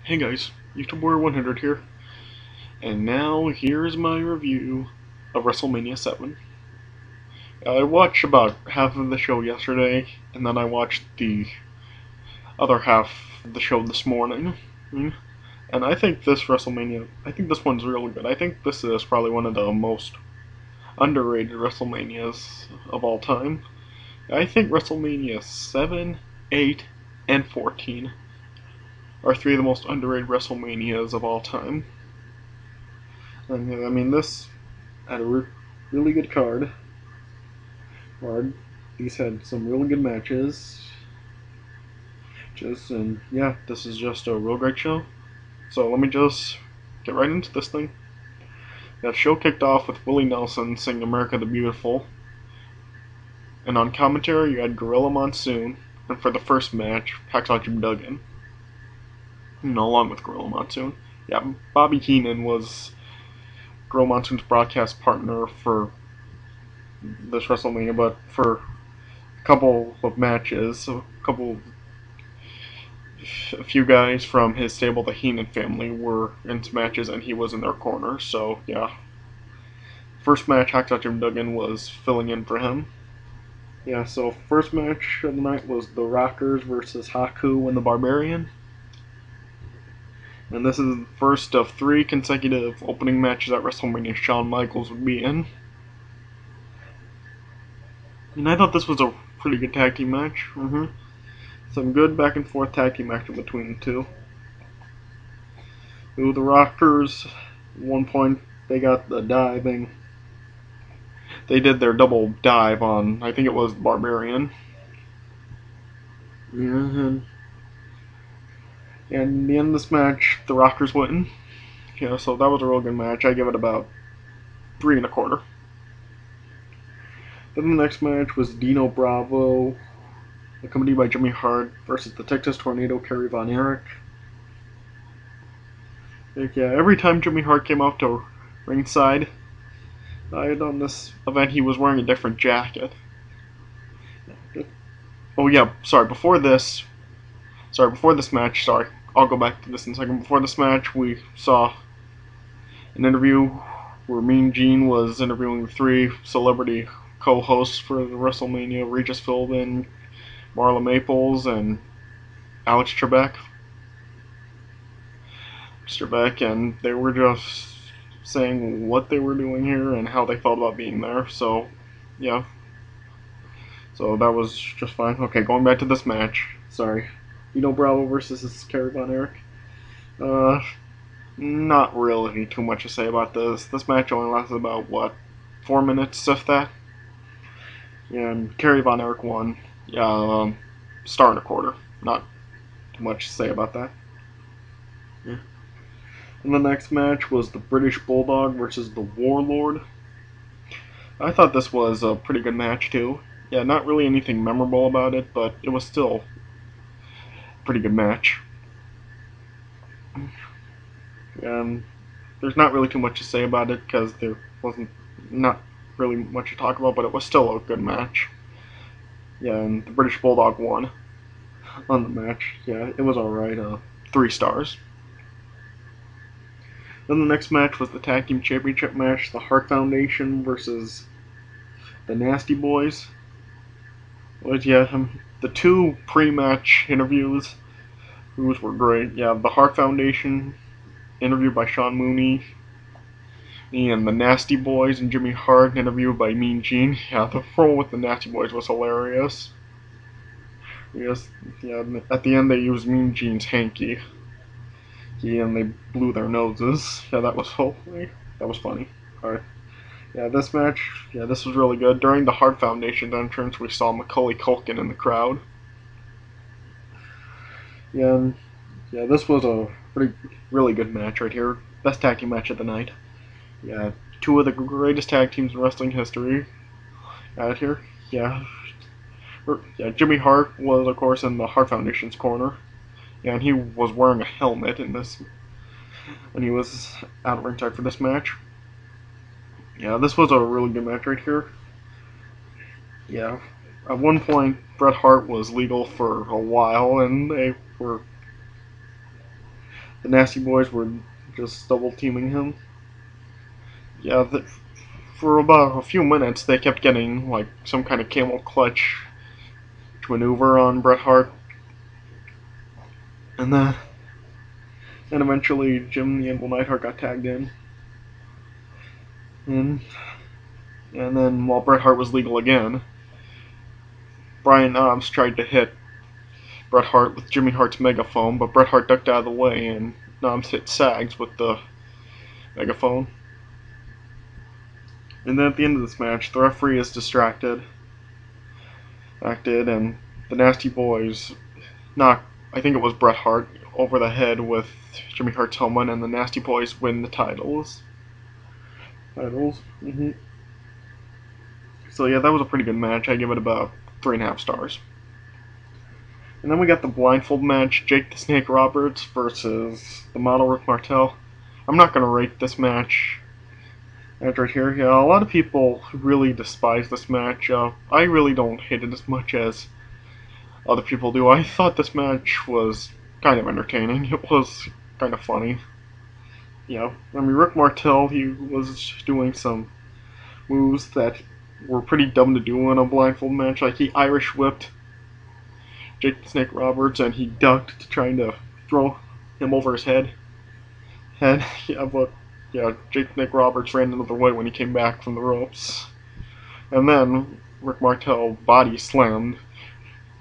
Hey guys, YouTube Warrior 100 here, and now here's my review of WrestleMania 7. I watched about half of the show yesterday, and then I watched the other half of the show this morning. And I think this one's really good. I think this is probably one of the most underrated WrestleManias of all time. I think WrestleMania 7, 8, and 14 are three of the most underrated WrestleManias of all time. And, I mean, this had a really good card. These had some really good matches. And yeah, this is just a real great show. So let me just get right into this thing. That show kicked off with Willie Nelson singing "America the Beautiful," and on commentary you had Gorilla Monsoon, and for the first match, Hacksaw Jim Duggan. Along with Gorilla Monsoon. Yeah, Bobby Heenan was Gorilla Monsoon's broadcast partner for this WrestleMania, but for a couple of matches, a few guys from his stable, the Heenan family, were in some matches, and he was in their corner. So yeah, first match, Hacksaw Jim Duggan was filling in for him. Yeah, so first match of the night was the Rockers versus Haku and the Barbarian. And this is the first of 3 consecutive opening matches at WrestleMania Shawn Michaels would be in. And I thought this was a pretty good tag team match. Some good back and forth tag team action between the two. The Rockers, at one point, they got the diving. They did their double dive on, I think it was Barbarian. And in the end of this match, the Rockers win. Yeah, so that was a real good match. I give it about 3 1/4. Then the next match was Dino Bravo, accompanied by Jimmy Hart, versus the Texas Tornado, Kerry Von Erich. Yeah, every time Jimmy Hart came out to ringside, on this event, he was wearing a different jacket. Oh yeah, before this match, I'll go back to this in a second. Before this match, we saw an interview where Mean Gene was interviewing 3 celebrity co-hosts for the WrestleMania: Regis Philbin, Marla Maples, and Alex Trebek. And they were just saying what they were doing here and how they felt about being there. So, yeah. So that was just fine. Okay, going back to this match. Dino Bravo versus Kerry Von Erich. Not really too much to say about this. This match only lasted about, 4 minutes, if that? And Kerry Von Erich won. Star and a quarter. Not too much to say about that. Yeah. And the next match was the British Bulldog versus the Warlord. I thought this was a pretty good match, too. Yeah, not really anything memorable about it, but it was still a pretty good match. There's not really too much to say about it because there wasn't not really much to talk about, but it was still a good match. Yeah, and the British Bulldog won on the match. Yeah, it was alright. 3 stars. Then the next match was the Tag Team Championship match, the Hart Foundation versus the Nasty Boys. The 2 pre-match interviews were great. Yeah, the Hart Foundation interviewed by Sean Mooney, and the Nasty Boys and Jimmy Hart interviewed by Mean Gene. Yeah, the role with the Nasty Boys was hilarious. Yes, yeah. At the end, they used Mean Gene's hanky. And they blew their noses. Yeah, that was funny. Alright. Yeah, this match, this was really good. During the Hart Foundation entrance, we saw Macaulay Culkin in the crowd. This was a really good match right here. Best tag team match of the night. Yeah, 2 of the greatest tag teams in wrestling history out here. Jimmy Hart was, of course, in the Hart Foundation's corner. Yeah, and he was wearing a helmet in this, and he was out ringside for this match. Yeah, this was a really good match right here. Yeah, at one point, Bret Hart was legal for a while, and the Nasty Boys were just double teaming him. Yeah, for about a few minutes they kept getting like some kind of camel clutch maneuver on Bret Hart, and then eventually Jim the Anvil Neidhart got tagged in, and then while Bret Hart was legal again, Brian Knobbs tried to hit Bret Hart with Jimmy Hart's megaphone, but Bret Hart ducked out of the way, and Knobbs hit Sags with the megaphone. And then at the end of this match, the referee is distracted, and the Nasty Boys knock, I think it was Bret Hart, over the head with Jimmy Hart's helmet, and the Nasty Boys win the titles. So yeah, that was a pretty good match. I give it about 3.5 stars. And then we got the blindfold match, Jake the Snake Roberts versus the model Rick Martel. I'm not going to rate this match. Right here, yeah, a lot of people really despise this match. I really don't hate it as much as other people do. I thought this match was kind of entertaining. It was kind of funny. Yeah, I mean, Rick Martel, he was doing some moves that were pretty dumb to do in a blindfold match. Like, he Irish whipped Jake the Snake Roberts, and he ducked trying to throw him over his head. Yeah, but yeah, Jake the Snake Roberts ran another way when he came back from the ropes. And then Rick Martel body slammed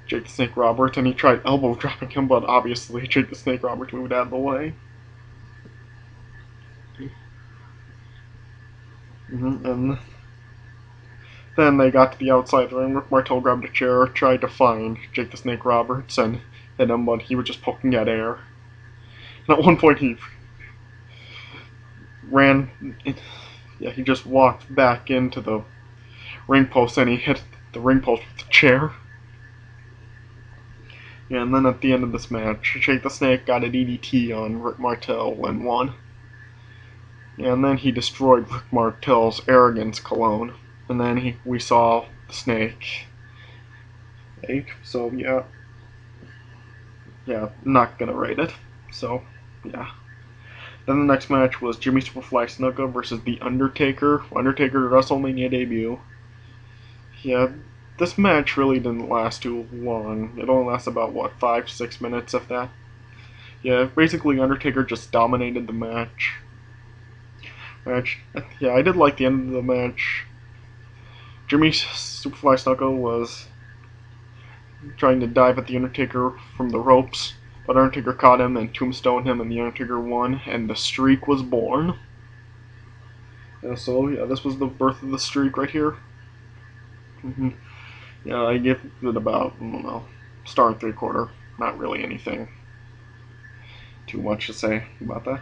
Jake the Snake Roberts, and he tried elbow dropping him, but obviously Jake the Snake Roberts moved out of the way. And then they got to the outside of the ring. Rick Martel grabbed a chair, tried to find Jake the Snake Roberts, and hit him, but he was just poking at air. And at one point he he just walked back into the ring post, and he hit the ring post with the chair. Yeah, and then at the end of this match, Jake the Snake got a DDT on Rick Martel and won. Yeah, and then he destroyed Rick Martel's arrogance cologne. And then we saw the Snake. So yeah, not gonna rate it. So yeah. Then the next match was Jimmy Superfly Snuka versus the Undertaker. Undertaker's WrestleMania debut. Yeah, this match really didn't last too long. It only lasted about, what, 5-6 minutes, if that? Yeah, basically Undertaker just dominated the match. Yeah, I did like the end of the match. Jimmy Superfly Snuka was trying to dive at the Undertaker from the ropes, but Undertaker caught him and tombstoned him, and the Undertaker won, and the streak was born. So yeah, this was the birth of the streak right here. Yeah, I give it about, I don't know, star and 3/4. Not really anything too much to say about that.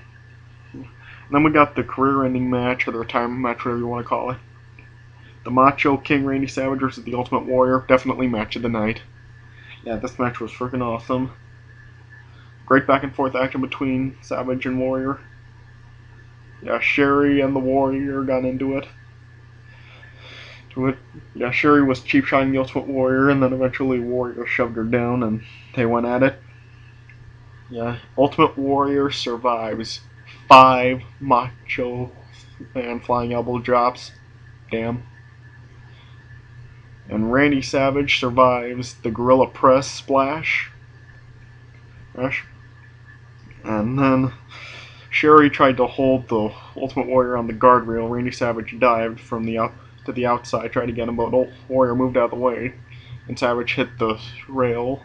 And then we got the career-ending match, or the retirement match, whatever you want to call it. The Macho King Randy Savage versus the Ultimate Warrior. Definitely match of the night. Yeah, this match was freaking awesome. Great back and forth action between Savage and Warrior. Yeah, Sherry and the Warrior got into it. Yeah, Sherry was cheap shotting the Ultimate Warrior, and then eventually Warrior shoved her down, and they went at it. Yeah, Ultimate Warrior survives 5 Macho Man flying elbow drops. Damn. And Randy Savage survives the Gorilla Press splash. And then Sherry tried to hold the Ultimate Warrior on the guardrail. Randy Savage dived from the to the outside, tried to get him, but Warrior moved out of the way, and Savage hit the rail.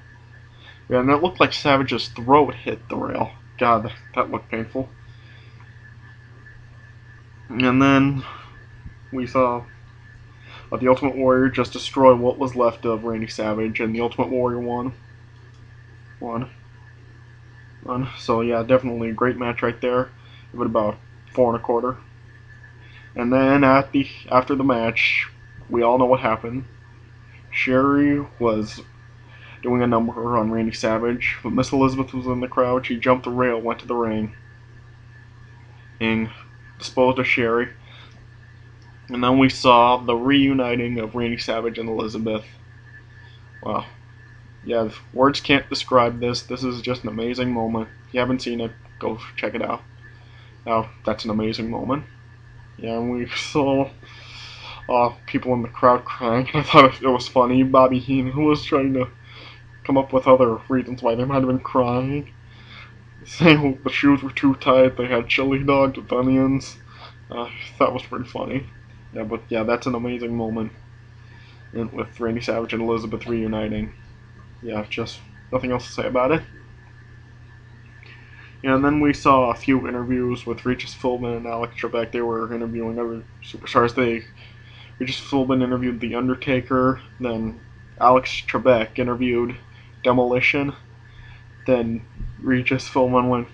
Yeah, and it looked like Savage's throat hit the rail. God, that looked painful. And then we saw the Ultimate Warrior just destroy what was left of Randy Savage, and the Ultimate Warrior won. So yeah, definitely a great match right there. Give it about 4.25. And then after the match, we all know what happened. Sherry was doing a number on Randy Savage, but Miss Elizabeth was in the crowd. She jumped the rail, went to the ring, and disposed of Sherry. And then we saw the reuniting of Randy Savage and Elizabeth. Wow. Yeah, words can't describe this. This is just an amazing moment. If you haven't seen it, go check it out. Now, that's an amazing moment. Yeah, and we saw people in the crowd crying. I thought it was funny. Bobby Heenan was trying to come up with other reasons why they might have been crying. Saying the shoes were too tight, they had chili dogs with onions. That was pretty funny. Yeah, but yeah, that's an amazing moment. And with Randy Savage and Elizabeth reuniting. Yeah, just nothing else to say about it. Yeah, and then we saw a few interviews with Regis Philbin and Alex Trebek. They were interviewing other superstars. Regis Philbin interviewed The Undertaker, then Alex Trebek interviewed Demolition, then Regis Philbin went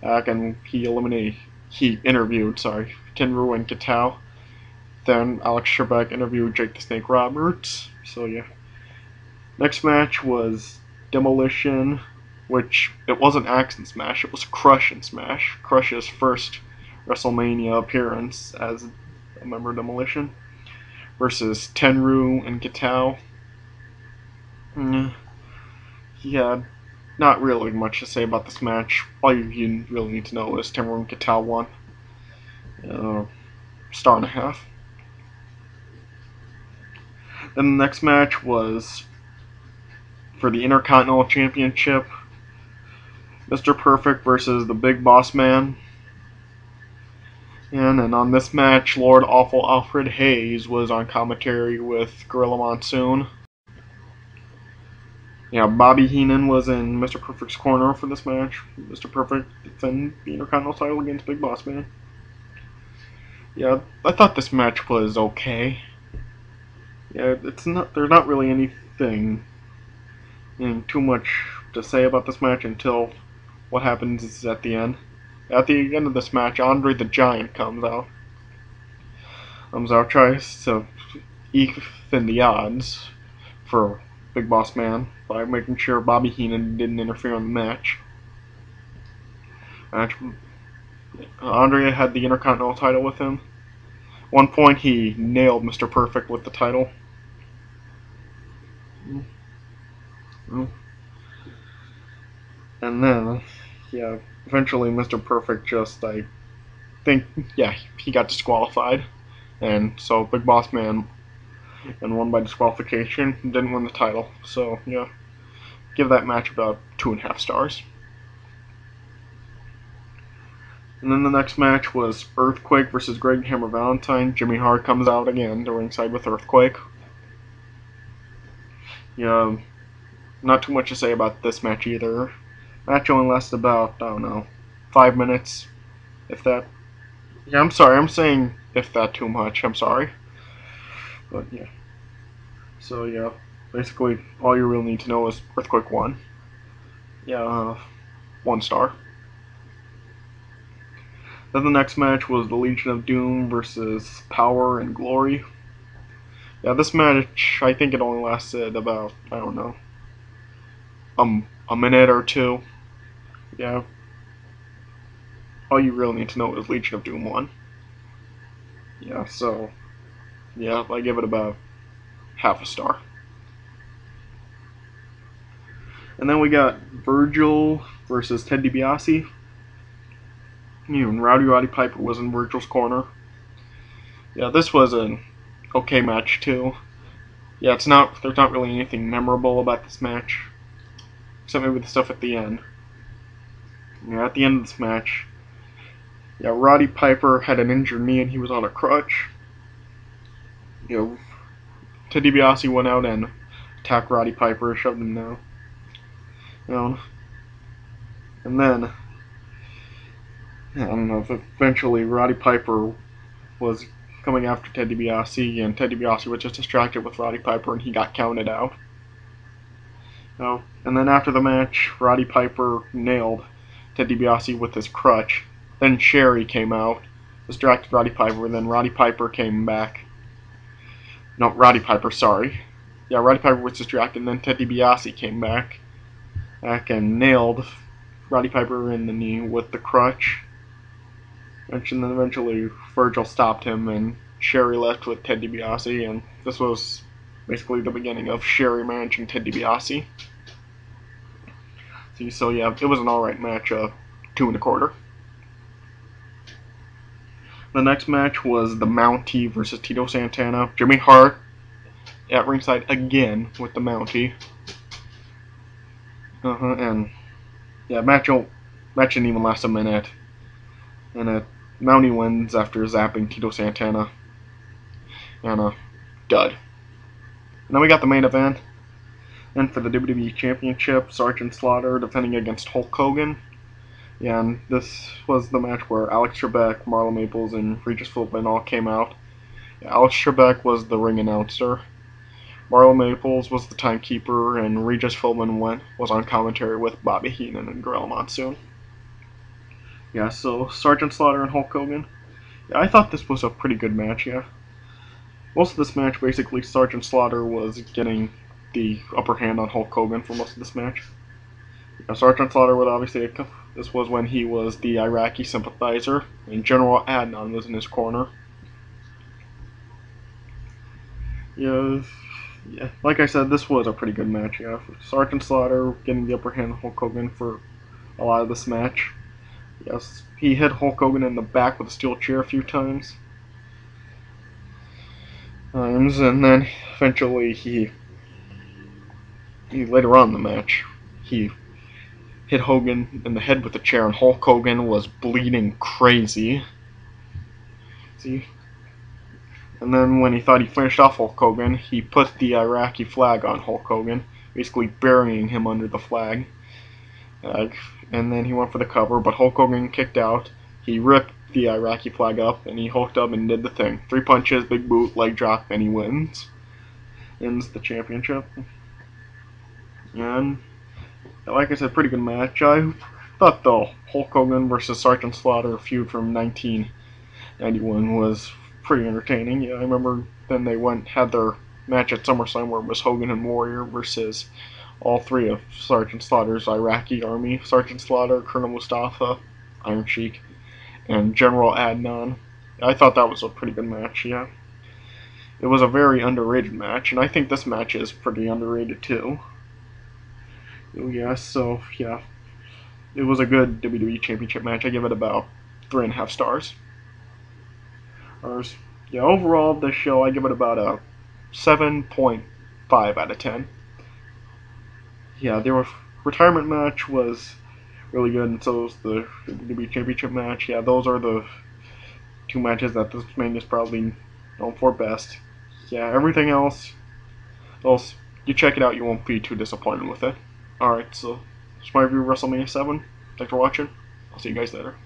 back and he interviewed Tenryu and Kitao. Then Alex Trebek interviewed Jake the Snake Roberts. So yeah. Next match was Demolition, which it wasn't Axe and Smash, it was Crush and Smash. Crush's first WrestleMania appearance as a member of Demolition versus Tenryu and Kitao. Yeah, not really much to say about this match. All you really need to know is Tenryu and Kitao won. Star and a half. Then the next match was for the Intercontinental Championship. Mr. Perfect versus the Big Boss Man. And on this match, Lord Awful Alfred Hayes was on commentary with Gorilla Monsoon. Yeah, Bobby Heenan was in Mr. Perfect's corner for this match. Mr. Perfect defended the Intercontinental title against Big Boss Man. Yeah, I thought this match was okay. Yeah, there's not really anything too much to say about this match until what happens is at the end. At the end of this match, Andre the Giant comes out. Tries to even the odds for Big Boss Man by making sure Bobby Heenan didn't interfere in the match. Andre had the Intercontinental title with him. At one point, he nailed Mr. Perfect with the title. And then, yeah, eventually Mr. Perfect just, I think, yeah, he got disqualified. And so Big Boss Man won by disqualification, didn't win the title. So, yeah, give that match about 2.5 stars. And then the next match was Earthquake versus Greg Hammer Valentine. Jimmy Hart comes out again to ringside with Earthquake. Yeah, not too much to say about this match either. Match only lasted about, I don't know, 5 minutes, if that. Yeah, I'm sorry, I'm saying if that too much, I'm sorry. But yeah. So yeah, basically all you really need to know is Earthquake won. Yeah, 1 star. Then the next match was the Legion of Doom versus Power and Glory. Yeah, this match, I think it only lasted about, I don't know, a minute or two. Yeah. All you really need to know is Legion of Doom won. Yeah, so, yeah, I give it about half a star. And then we got Virgil versus Ted DiBiase. Even Roddy Piper was in Virgil's corner. Yeah, this was an okay match too. Yeah, there's not really anything memorable about this match, except maybe the stuff at the end. Yeah, at the end of this match, yeah, Roddy Piper had an injured knee and he was on a crutch. You know, Ted DiBiase went out and attacked Roddy Piper, shoved him down. And then, I don't know, eventually Roddy Piper was coming after Ted DiBiase, and Ted DiBiase was just distracted with Roddy Piper, and he got counted out. And then after the match, Roddy Piper nailed Ted DiBiase with his crutch. Then Sherry came out, distracted Roddy Piper, and then Roddy Piper came back. No, Roddy Piper, sorry. Yeah, Roddy Piper was distracted, and then Ted DiBiase came back and nailed Roddy Piper in the knee with the crutch. And then eventually Virgil stopped him, and Sherry left with Ted DiBiase, and this was basically the beginning of Sherry managing Ted DiBiase. See, so yeah, it was an alright match, 2 1/4. The next match was the Mountie versus Tito Santana. Jimmy Hart at ringside again with the Mountie. And yeah, match didn't even last a minute. And Mountie wins after zapping Tito Santana. And dud. And then we got the main event. And for the WWE Championship, Sergeant Slaughter defending against Hulk Hogan. Yeah, and this was the match where Alex Trebek, Marlon Maples, and Regis Philbin all came out. Yeah, Alex Trebek was the ring announcer. Marlon Maples was the timekeeper, and Regis Philbin was on commentary with Bobby Heenan and Gorilla Monsoon. Yeah, so Sergeant Slaughter and Hulk Hogan. Yeah, I thought this was a pretty good match, yeah. Most of this match, basically, Sergeant Slaughter was getting the upper hand on Hulk Hogan for most of this match. Now, Sergeant Slaughter would obviously, this was when he was the Iraqi sympathizer, and General Adnan was in his corner. Yeah, like I said, this was a pretty good match, yeah. Sergeant Slaughter getting the upper hand on Hulk Hogan for a lot of this match. Yes, he hit Hulk Hogan in the back with a steel chair a few times. And then eventually he later on in the match, he hit Hogan in the head with a chair, and Hulk Hogan was bleeding crazy. See? And then when he thought he finished off Hulk Hogan, he put the Iraqi flag on Hulk Hogan, basically burying him under the flag. And then he went for the cover, but Hulk Hogan kicked out. He ripped the Iraqi flag up, and he hulked up and did the thing. 3 punches, big boot, leg drop, and he wins. Ends the championship. And like I said, pretty good match. I thought the Hulk Hogan versus Sergeant Slaughter feud from 1991 was pretty entertaining. Yeah, I remember then they had their match at SummerSlam where it was Hogan and Warrior versus all 3 of Sergeant Slaughter's Iraqi army. Sergeant Slaughter, Colonel Mustafa, Iron Sheik, and General Adnan. I thought that was a pretty good match, yeah. It was a very underrated match, and I think this match is pretty underrated too. Yeah, so, yeah. It was a good WWE Championship match. I give it about 3.5 stars. Yeah, overall, this show, I give it about a 7.5 out of 10. Yeah, the retirement match was really good, and so was the WWE Championship match. Yeah, those are the 2 matches that this man is probably known for best. Yeah, everything else, you check it out, you won't be too disappointed with it. Alright, so that's my review of WrestleMania 7. Thanks for watching. I'll see you guys later.